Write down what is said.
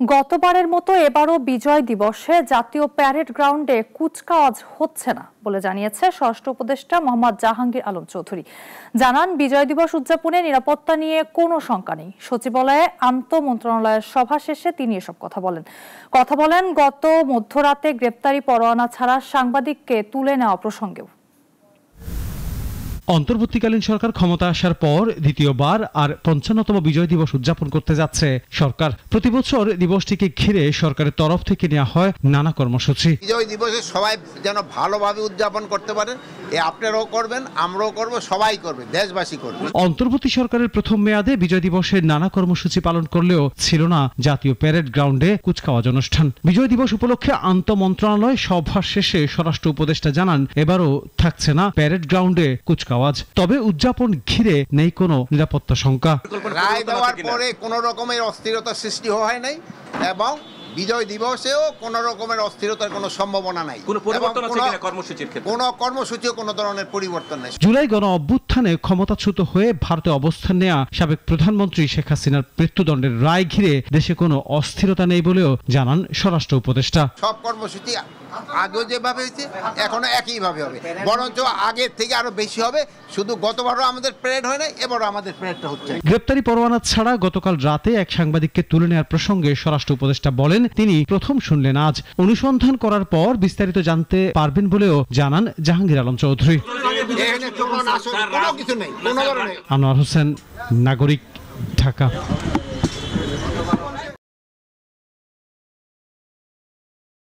গতবারের মতো এবারও বিজয় দিবসে জাতীয় প্যারেড গ্রাউন্ডে কুচকাওয়াজ হচ্ছে না বলে জানিয়েছে স্বরাষ্ট্র উপদেষ্টা মোহাম্মদ জাহাঙ্গীর আলম চৌধুরী। জানান, বিজয় দিবস উদযাপনে নিরাপত্তা নিয়ে কোনো শঙ্কা নেই। সচিবালয়ে আন্তঃ মন্ত্রণালয়ের সভা শেষে তিনি এসব কথা বলেন। গত মধ্যরাতে গ্রেপ্তারি পরোয়ানা ছাড়া সাংবাদিককে তুলে নেওয়া প্রসঙ্গেও। অন্তর্বর্তীকালীন সরকার ক্ষমতা আসার পর দ্বিতীয়বার আর ৫৫তম বিজয় দিবস উদযাপন করতে যাচ্ছে সরকার। প্রতি বছর দিবসটিকে ঘিরে সরকারের তরফ থেকে নেওয়া হয় নানা কর্মসূচি। বিজয় দিবসে সবাই যেন ভালোভাবে উদযাপন করতে পারে, আপনারাও করবেন, আমরাও করব, সবাই করবে, দেশবাসী করবে। অন্তর্বর্তী সরকারের প্রথম মেয়াদে বিজয় দিবসের নানা কর্মসূচি পালন করলেও ছিল না জাতীয় প্যারেড গ্রাউন্ডে কুচকাওয়াজ অনুষ্ঠান। বিজয় দিবস উপলক্ষে আন্তঃ মন্ত্রণালয় সভা শেষে স্বরাষ্ট্র উপদেষ্টা জানান, এবারও থাকছে না প্যারেড গ্রাউন্ডে কুচকাওয়াজ। তবে উদযাপন ঘিরে নেই কোনো নিরাপত্তা শঙ্কা। রায় দেওয়ার পরে কোনো রকমের অস্থিরতা সৃষ্টি হয় নাই এবং বিজয় দিবসেও কোন রকমের অস্থিরতার কোনো সম্ভাবনা নাই। কোনো কর্মসূচিও কোনো ধরনের পরিবর্তন নেই। জুলাই গণ অভ্যুত্থানে ক্ষমতাচ্যুত হয়ে ভারতে অবস্থান নেয়া সাবেক প্রধানমন্ত্রী শেখ হাসিনার মৃত্যুদণ্ডের রায় ঘিরে দেশে কোনো অস্থিরতা নেই বলেও জানান স্বরাষ্ট্র উপদেষ্টা। সব কর্মসূচি আগেও যেভাবে হয়েছে এখনো একইভাবে হবে, বরঞ্চ আগের থেকে আরো বেশি হবে। শুধু গতবারও আমাদের প্যারেড হয় না, এবারও আমাদের প্যারেডটা হচ্ছে। গ্রেপ্তারি পরোয়ানা ছাড়া গতকাল রাতে এক সাংবাদিককে তুলে নেওয়ার প্রসঙ্গে স্বরাষ্ট্র উপদেষ্টা বলেন, তিনি প্রথম শুনলেন আজ। অনুসন্ধান করার পর বিস্তারিত জানতে পারবেন বলেও জানান জাহাঙ্গীর আলম চৌধুরী। কোনো কিছু নেই। আনোয়ার হোসেন, নাগরিক, ঢাকা।